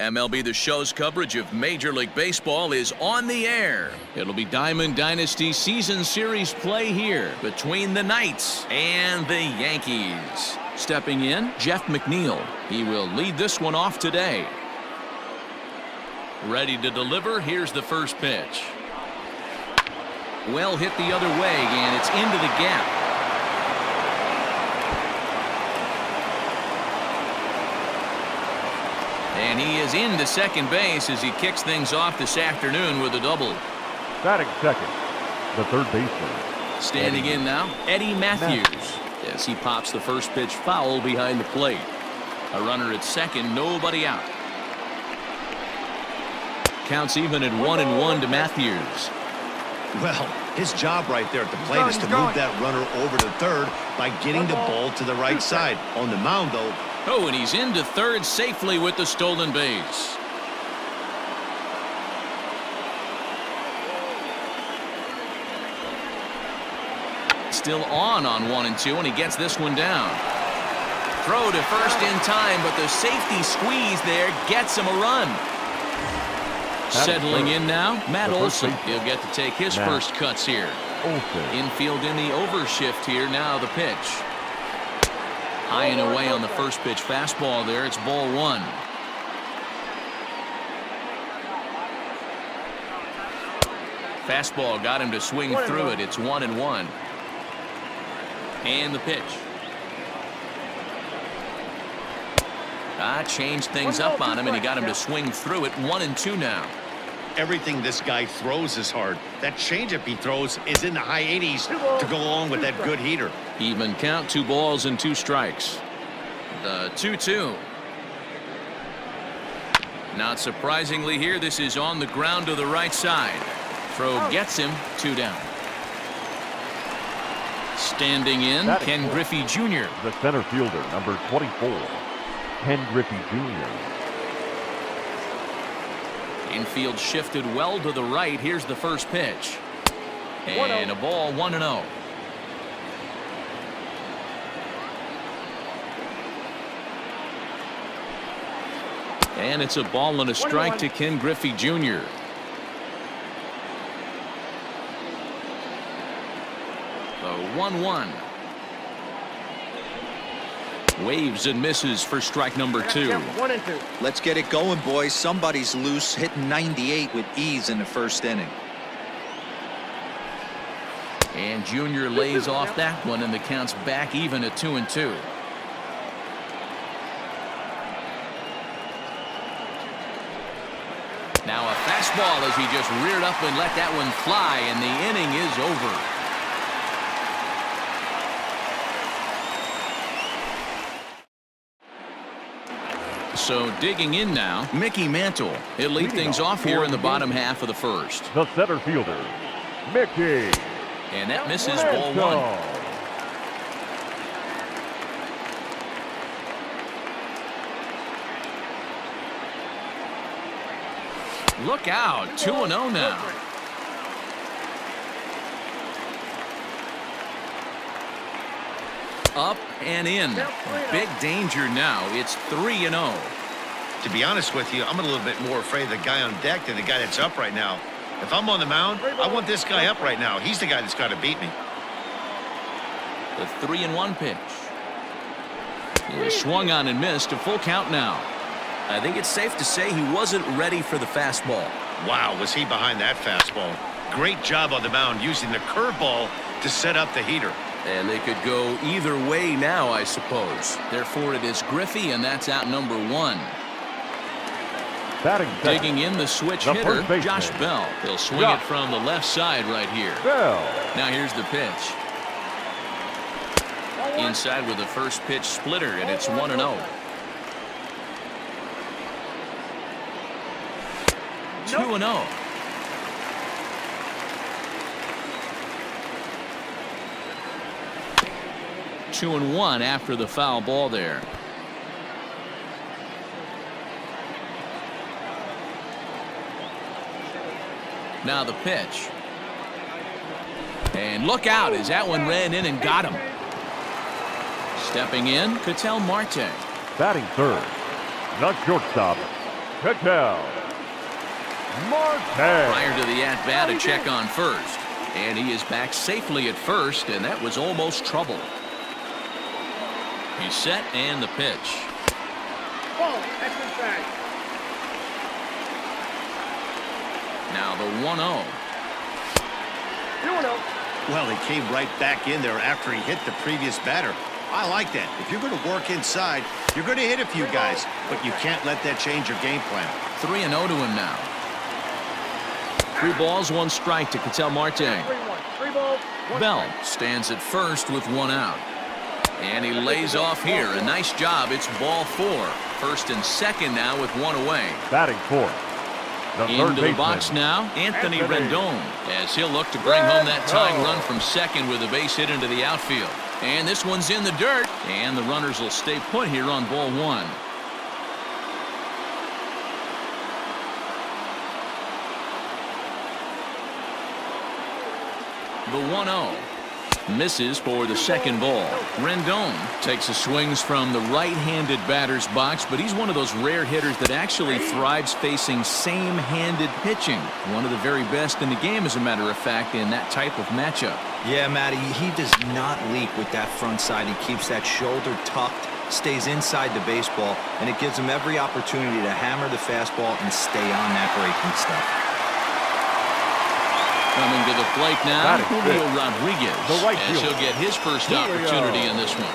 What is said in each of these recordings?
MLB The Show's coverage of Major League Baseball is on the air. It'll be Diamond Dynasty Season Series play here between the Knights and the Yankees. Stepping in, Jeff McNeil. He will lead this one off today. Ready to deliver, here's the first pitch. Well hit the other way, and it's into the gap. And he is into second base as he kicks things off this afternoon with a double. Batting second, the third baseman. Standing in now, Eddie Matthews. As he pops the first pitch foul behind the plate. A runner at second, nobody out. Counts even at 1-1 to Matthews. Well, his job right there at the plate is to move that runner over to third by getting the ball to the right side. On the mound, though. Oh, and he's into third safely with the stolen base. Still on 1-2, and he gets this one down. Throw to first in time, but the safety squeeze there gets him a run. Settling in now, Matt Olson. He'll get to take his first cuts here. Infield in the overshift here. Now the pitch. High and away on the first pitch fastball there. It's ball one. Fastball got him to swing through it. It's 1-1. And the pitch. Changed things up on him, and he got him to swing through it. 1-2 now. Everything this guy throws is hard. That changeup he throws is in the high 80s to go along with that good heater. Even count, 2 balls and 2 strikes. The 2-2. Not surprisingly here, this is on the ground to the right side. Throw gets him, 2 down. Standing in, Ken Griffey Jr. The center fielder, number 24, Ken Griffey Jr. Infield shifted well to the right. Here's the first pitch. And a ball, 1-0. And it's a ball and a strike to Ken Griffey Jr. The 1-1. Waves and misses for strike number 2. 1-2. Let's get it going, boys. Somebody's loose, hitting 98 with ease in the first inning. And Junior lays off that one, and the count's back even at 2-2. Now a fastball as he just reared up and let that one fly, and the inning is over. So digging in now, Mickey Mantle. He'll lead things off here in the bottom half of the first. The center fielder, Mickey. And that misses ball 1. Look out, 2-0 now. Up and in. Big danger now. It's 3-0. To be honest with you, I'm a little bit more afraid of the guy on deck than the guy that's up right now. If I'm on the mound, I want this guy up right now. He's the guy that's got to beat me. The 3-1 pitch. He was swung on and missed. A full count now. I think it's safe to say he wasn't ready for the fastball. Wow, was he behind that fastball. Great job on the mound using the curveball to set up the heater. And they could go either way now, I suppose. Therefore, it is Griffey, and that's out number 1. Digging in the switch hitter, Josh Bell. He'll swing it from the left side right here. Now here's the pitch. Inside with the first pitch splitter, and it's 1-0. 2-0. Two and 1 after the foul ball there. Now the pitch. And look out as that one ran in and got him. Stepping in, Ketel Marte. Batting third, the shortstop, Ketel Marte. Prior to the at-bat, a check on first. And he is back safely at first, and that was almost trouble. He's set, and the pitch. Now the 1-0. Well, he came right back in there after he hit the previous batter. I like that. If you're going to work inside, you're going to hit a few guys, but you can't let that change your game plan. 3-0 to him now. 3 balls, 1 strike to Ketel Marte. Bell stands at first with 1 out. And he lays off here. A nice job. It's ball 4. First and second now with 1 away. Batting fourth, the third Into the box now, Anthony Rendon, as he'll look to bring home that tying run from second with a base hit into the outfield. And this one's in the dirt, and the runners will stay put here on ball 1. The 1-0 misses for the second ball. Rendon takes his swings from the right-handed batter's box, but he's one of those rare hitters that actually thrives facing same-handed pitching. One of the very best in the game, as a matter of fact, in that type of matchup. Yeah, Matty, he does not leak with that front side. He keeps that shoulder tucked, stays inside the baseball, and it gives him every opportunity to hammer the fastball and stay on that breaking stuff. Coming to the plate now, Julio The Rodriguez, right as he'll get his first opportunity in this one.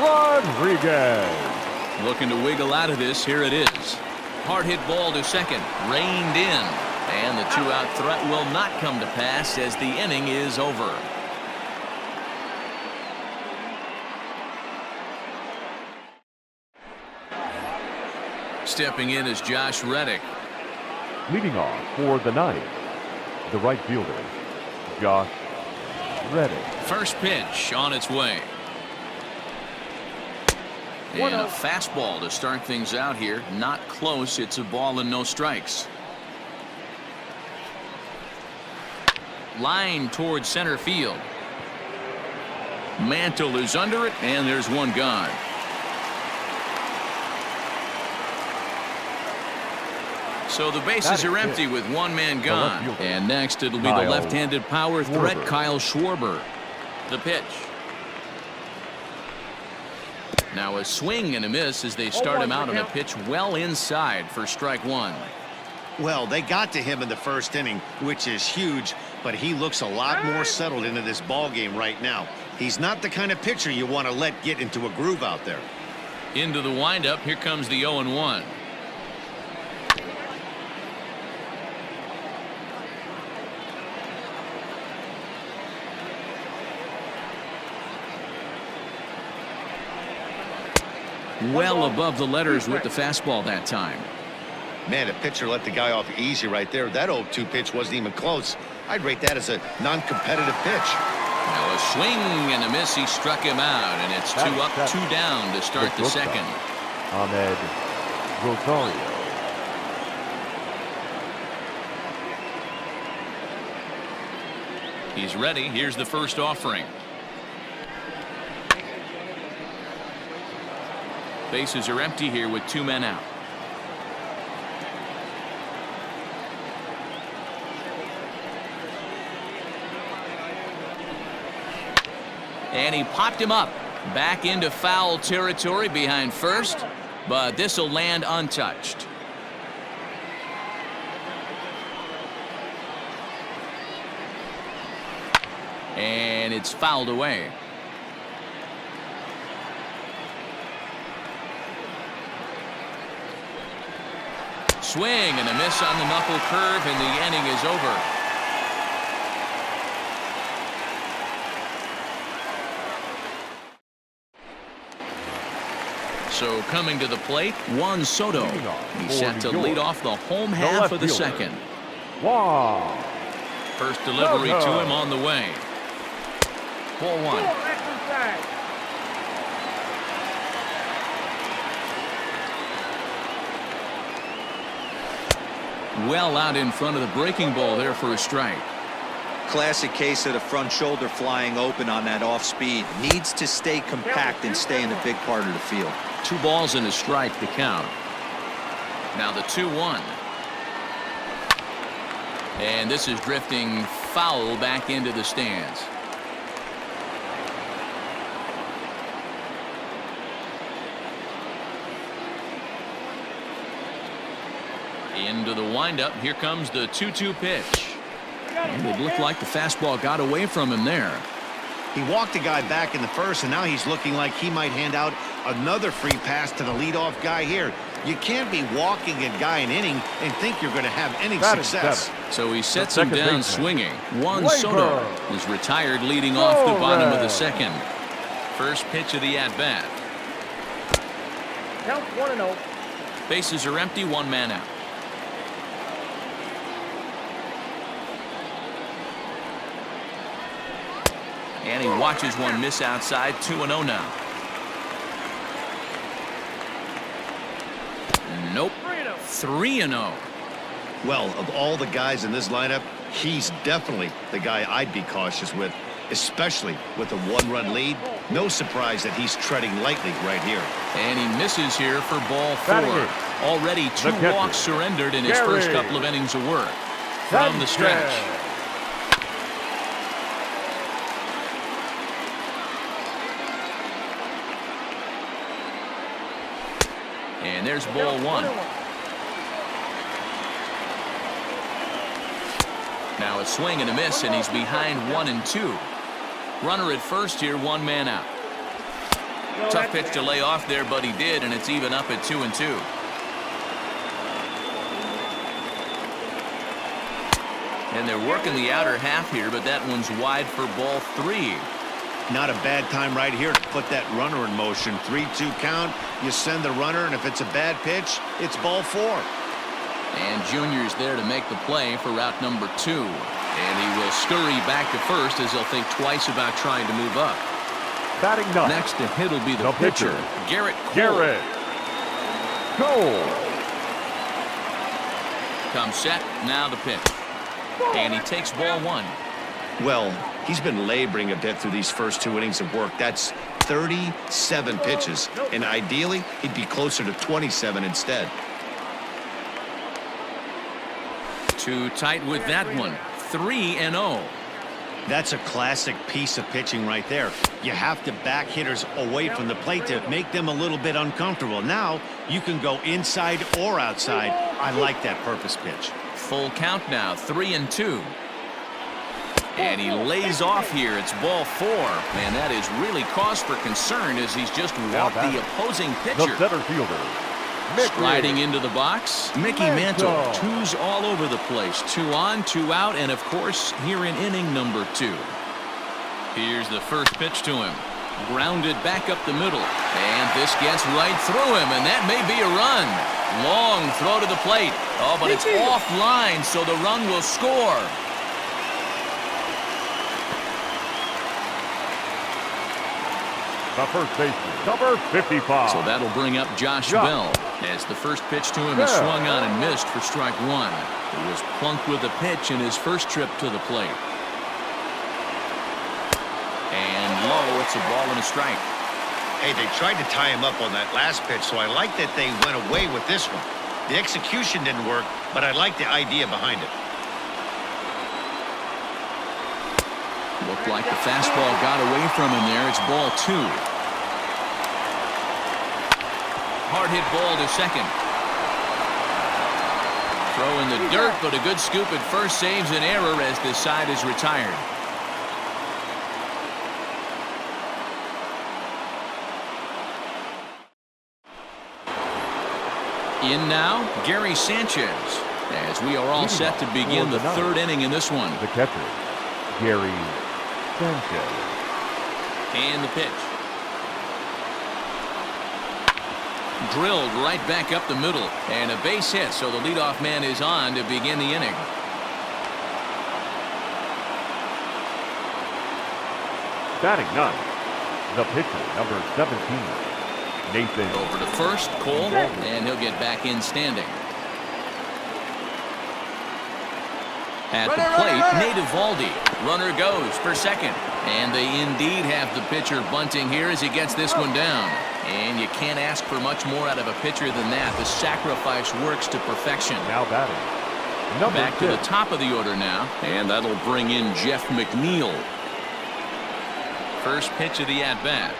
Rodriguez. Looking to wiggle out of this. Here it is. Hard hit ball to second, reined in, and the 2-out threat will not come to pass as the inning is over. Stepping in is Josh Reddick. Leading off for the ninth, the right fielder, Josh Reddick. First pitch on its way. And a fastball to start things out here. Not close. It's a ball and no strikes. Line towards center field. Mantle is under it, and there's one gone. So the bases are empty with 1 man gone. And next it'll be the left-handed power threat, Kyle Schwarber. The pitch. Now a swing and a miss as they start him out on a pitch well inside for strike 1. Well, they got to him in the first inning, which is huge, but he looks a lot more settled into this ball game right now. He's not the kind of pitcher you want to let get into a groove out there. Into the windup. Here comes the 0-1. Well above the letters with the fastball that time. Man, the pitcher let the guy off easy right there. That 0-2 pitch wasn't even close. I'd rate that as a non-competitive pitch. Now a swing and a miss. He struck him out, and it's 2 up, 2 down to start the second. Ahmed Rosario. He's ready. Here's the first offering. Bases are empty here with 2 men out. And he popped him up. Back into foul territory behind first, but this will land untouched. And it's fouled away. Swing and a miss on the knuckle curve, and the inning is over. So coming to the plate, Juan Soto. He's set to lead off the home half of the second. Wow. First delivery to him on the way. Ball 1. Well out in front of the breaking ball there for a strike. Classic case of the front shoulder flying open on that off speed. Needs to stay compact and stay in the big part of the field. 2 balls and a strike to count. Now the 2-1. And this is drifting foul back into the stands. Into the windup. Here comes the 2-2 pitch. And it looked like the fastball got away from him there. He walked a guy back in the first, and now he's looking like he might hand out another free pass to the leadoff guy here. You can't be walking a guy an inning and think you're going to have any success. So he sets him down swinging. Juan Soto is retired leading off the bottom of the second. First pitch of the at-bat. Count 1-0. Bases are empty, one man out. And he watches one miss outside. 2-0 now. Nope. 3-0. Well, of all the guys in this lineup, he's definitely the guy I'd be cautious with, especially with a one-run lead. No surprise that he's treading lightly right here. And he misses here for ball 4. Already 2 walks surrendered in his first couple of innings of work. From the stretch. And there's ball 1. Now a swing and a miss, and he's behind 1-2. Runner at first here, one man out. Tough pitch to lay off there, but he did, and it's even up at 2-2. And they're working the outer half here, but that one's wide for ball 3. Not a bad time right here to put that runner in motion. 3-2 count. You send the runner, and if it's a bad pitch, it's ball 4. And Junior's there to make the play for route number 2. And he will scurry back to first as he'll think twice about trying to move up. Batting ninth. Next to hit will be the pitcher, Garrett Cole. Comes set, now the pitch. And he takes ball 1. Well, he's been laboring a bit through these first 2 innings of work. That's 37 pitches, and ideally, he'd be closer to 27 instead. Too tight with that one. 3-0. That's a classic piece of pitching right there. You have to back hitters away from the plate to make them a little bit uncomfortable. Now, you can go inside or outside. I like that purpose pitch. Full count now, 3-2. And he lays off here. It's ball 4. And that is really cause for concern as he's just walked the opposing pitcher. The center fielder, Sliding into the box, Mickey Mantle. 2's all over the place. 2 on, 2 out, and of course, here in inning number 2. Here's the first pitch to him. Grounded back up the middle. And this gets right through him, and that may be a run. Long throw to the plate. Oh, but it's offline, so the run will score. the first baseman, number 55. So that'll bring up Josh Bell as the first pitch to him is swung on and missed for strike 1. He was plunked with a pitch in his first trip to the plate. And low, it's a ball and a strike. Hey, they tried to tie him up on that last pitch, so I like that they went away with this one. The execution didn't work, but I like the idea behind it. Looked like the fastball got away from him there. It's ball 2. Hard hit ball to second. Throw in the dirt, but a good scoop at first saves an error as this side is retired. In now, Gary Sanchez, as we are all set to begin the third inning in this one. The catcher, Gary Sanchez. And the pitch. Drilled right back up the middle. And a base hit, so the leadoff man is on to begin the inning. Batting ninth, the pitcher, number 17. Nathan. Over to first, Cole, and he'll get back in standing. At the plate, Nate Eovaldi. Runner goes for second. And they indeed have the pitcher bunting here as he gets this one down. And you can't ask for much more out of a pitcher than that. The sacrifice works to perfection. Now batting. Number Back to 6. the top of the order now. And that'll bring in Jeff McNeil. First pitch of the at-bat.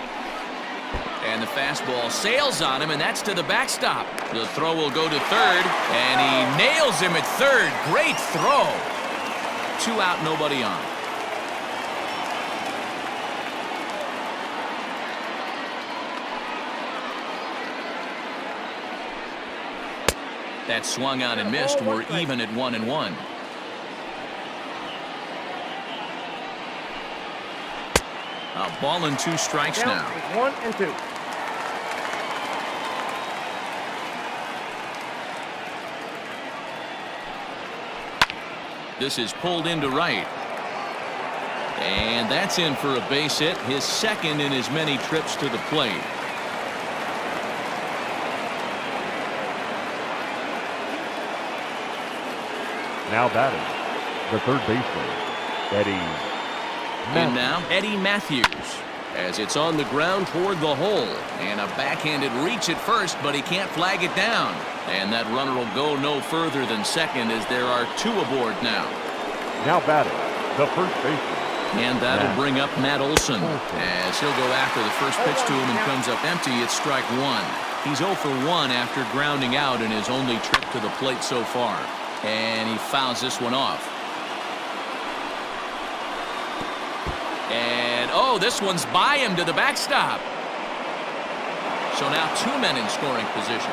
And the fastball sails on him, and that's to the backstop. The throw will go to third, and he nails him at third. Great throw. 2 out, nobody on. That swung out and missed. We're even at 1-1. A ball and 2 strikes now. 1 and 2. This is pulled into right. And that's in for a base hit, his second in as many trips to the plate. Now batting. The third baseman, Eddie. And now Eddie Matthews, as it's on the ground toward the hole, and a backhanded reach at first, but he can't flag it down. And that runner will go no further than second, as there are 2 aboard now. Now batting. The first baseman. And that'll bring up Matt Olson, as he'll go after the first pitch to him and comes up empty. It's strike 1. He's 0 for 1 after grounding out in his only trip to the plate so far. And he fouls this one off. And, oh, this one's by him to the backstop. So now 2 men in scoring position.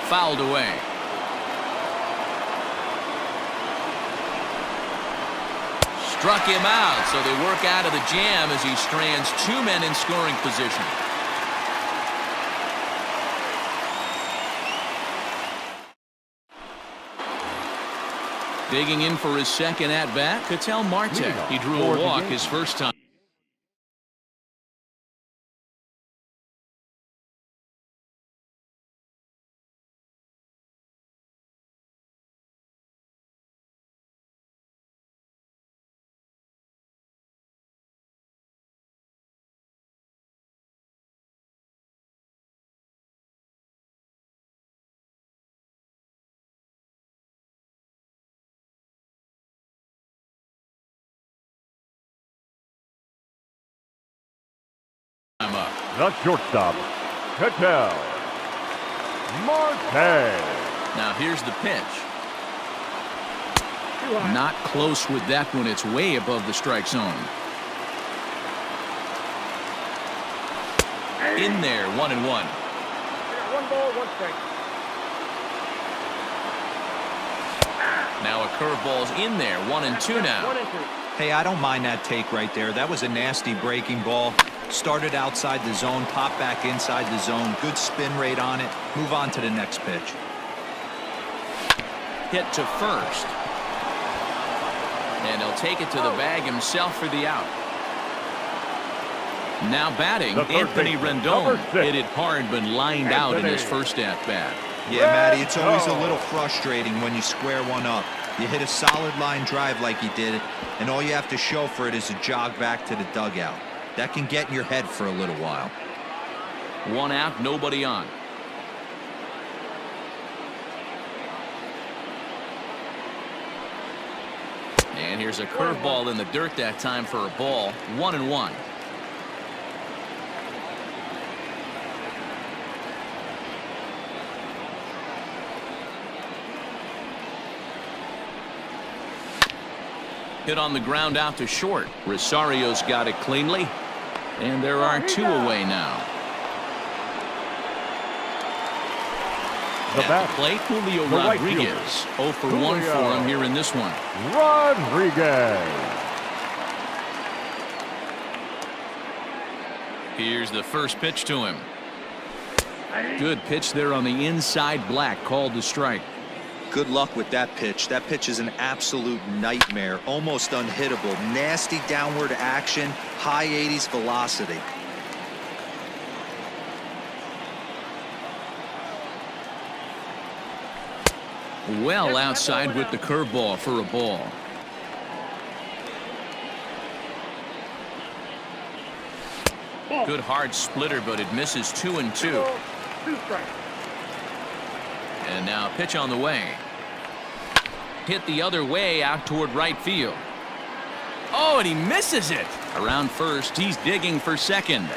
Fouled away. Struck him out, so they work out of the jam as he strands 2 men in scoring position. Digging in for his second at-bat, Ketel Marte. He drew a walk his first time. The shortstop, Ketel Marte. Now here's the pitch. Not close with that one. It's way above the strike zone. In there, 1-1. 1 ball, 1 strike. Now a curveball's in there, 1-2 now. 1 and 2. Hey, I don't mind that take right there. That was a nasty breaking ball. Started outside the zone, popped back inside the zone. Good spin rate on it. Move on to the next pitch. Hit to first. And he'll take it to the bag himself for the out. Now batting, Anthony Rendon. Hit it hard, but lined out in his first at-bat. Yeah, Matty, it's always a little frustrating when you square one up. You hit a solid line drive like he did, and all you have to show for it is a jog back to the dugout. That can get in your head for a little while. 1 out, nobody on. And here's a curveball in the dirt that time for a ball. 1-1. Hit on the ground out to short. Rosario's got it cleanly. And there are 2 away now. At the plate, Julio Rodriguez. 0 for 1 for him here in this one. Rodriguez. Here's the first pitch to him. Good pitch there on the inside black, called the strike. Good luck with that pitch. That pitch is an absolute nightmare, almost unhittable. Nasty downward action, high 80s velocity. Well outside with the curveball for a ball. Good hard splitter, but it misses 2-2. 2 strikes. And now a pitch on the way. Hit the other way out toward right field. Oh, and he misses it. Around first, he's digging for second.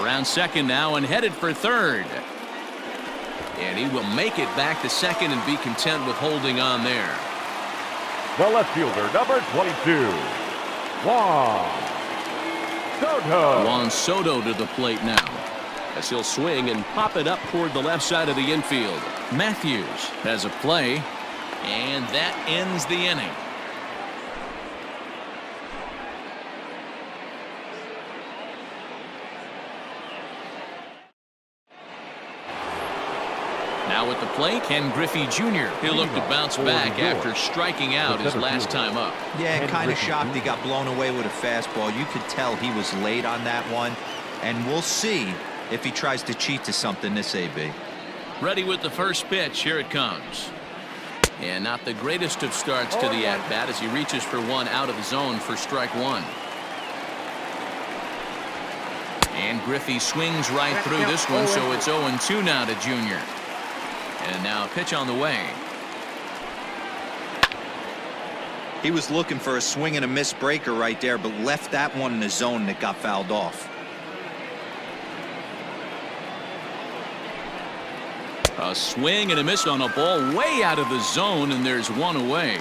Around second now and headed for third. And he will make it back to second and be content with holding on there. The left fielder, number 22, Juan Soto. Juan Soto to the plate now, as he'll swing and pop it up toward the left side of the infield. Matthews has a play, and that ends the inning. Now at the plate, Ken Griffey Jr. He'll look to bounce back after striking out his last time up. Yeah, kind of shocked he got blown away with a fastball. You could tell he was late on that one. And we'll see if he tries to cheat to something this AB. Ready with the first pitch. Here it comes. And not the greatest of starts to the at-bat as he reaches for one out of the zone for strike one. And Griffey swings right through this one, so it's 0-2 now to Jr. And now a pitch on the way. He was looking for a swing and a miss breaker right there, but left that one in the zone that got fouled off. A swing and a miss on a ball way out of the zone, and there's one away.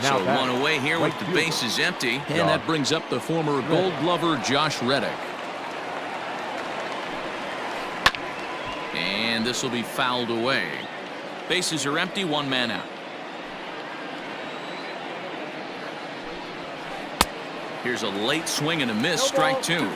Now so one away here with the bases empty, and that brings up the former Gold Glover Josh Reddick. And this will be fouled away. Bases are empty, one man out. Here's a late swing and a miss, strike two.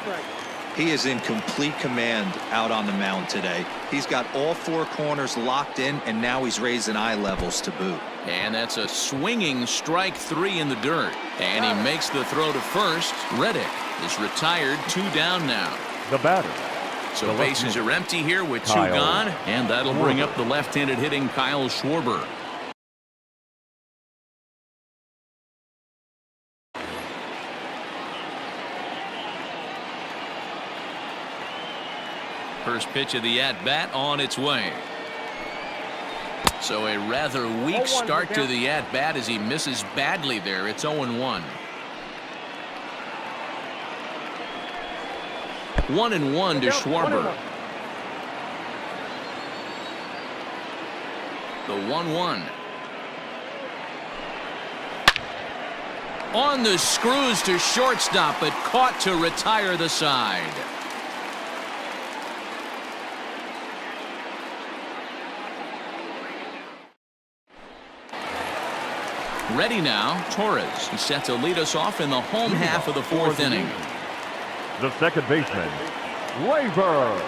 He is in complete command out on the mound today. He's got all four corners locked in, and now he's raising eye levels to boot. And that's a swinging strike three in the dirt. And he makes the throw to first. Reddick is retired, 2 down now. The batter. So bases are empty here with 2 gone, and that'll bring up the left-handed hitting Kyle Schwarber. First pitch of the at-bat on its way. So a rather weak start to the at-bat as he misses badly there. It's 0-1. 1-1 to Schwarber. The 1-1. On the screws to shortstop, but caught to retire the side. Ready now, Torres. He's set to lead us off in the home half of the 4th inning. The second baseman, Gleyber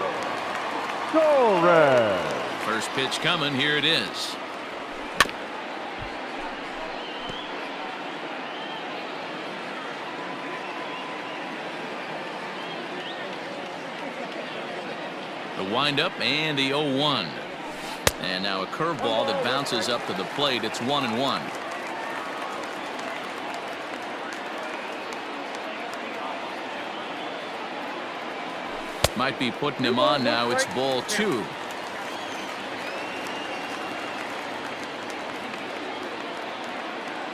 Torres. First pitch coming. Here it is. The windup and the 0-1. And now a curveball that bounces up to the plate. It's 1-1. Might be putting him on now. It's ball 2.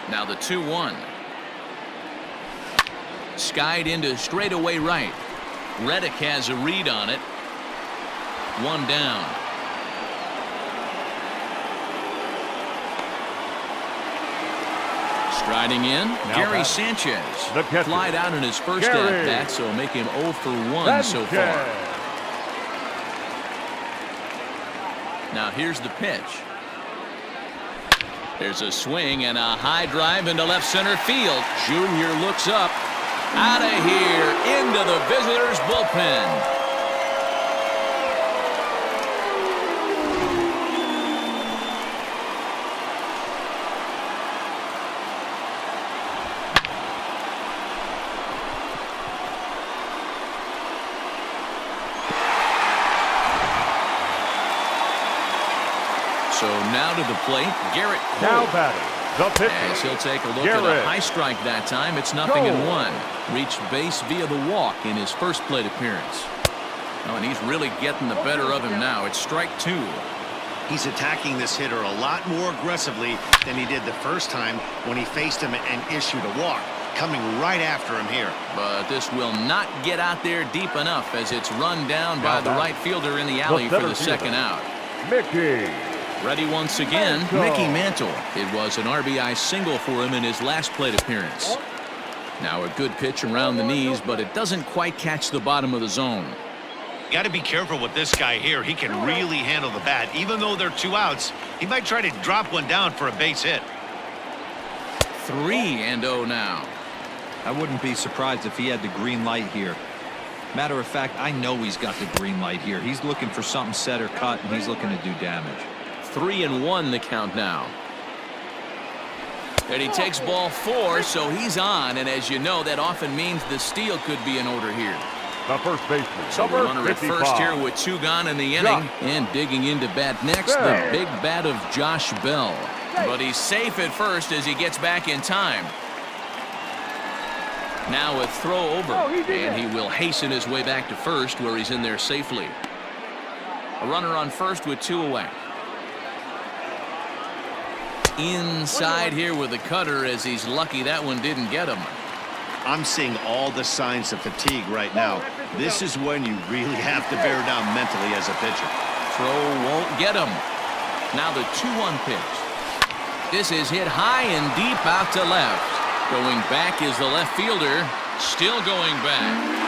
Now the 2-1. Skied into straightaway right. Reddick has a read on it. 1 down. Striding in, Gary Sanchez. Flied out in his first at-bat, so make him 0 for 1 so far. Now here's the pitch. There's a swing and a high drive into left center field. Junior looks up. Out of here, into the visitors' bullpen. So now to the plate, Garrett Cole. Now batting, The pitcher. As he'll take a look at a high strike that time. It's 0-1. Reached base via the walk in his first plate appearance. Oh, and he's really getting the better of him now. It's strike 2. He's attacking this hitter a lot more aggressively than he did the first time when he faced him and issued a walk. Coming right after him here. But this will not get out there deep enough as it's run down by the right fielder in the alley for the second out. Mickey. Ready once again, Mickey Mantle. It was an RBI single for him in his last plate appearance. Now a good pitch around the knees, but it doesn't quite catch the bottom of the zone. Got to be careful with this guy here. He can really handle the bat. Even though they're 2 outs, he might try to drop one down for a base hit. 3-0 now. I wouldn't be surprised if he had the green light here. Matter of fact, I know he's got the green light here. He's looking for something set or cut, and he's looking to do damage. 3-1 the count now. And he takes ball 4, so he's on. And as you know, that often means the steal could be in order here. The first baseman. So the runner at first here with 2 gone in the inning. And digging into bat next, the big bat of Josh Bell. But he's safe at first as he gets back in time. Now a throw over, and he will hasten his way back to first where he's in there safely. A runner on first with 2 away. Inside here with a cutter as he's lucky that one didn't get him. I'm seeing all the signs of fatigue right now. This is when you really have to bear down mentally as a pitcher. Throw won't get him. Now the 2-1 pitch. This is hit high and deep out to left. Going back is the left fielder. Still going back.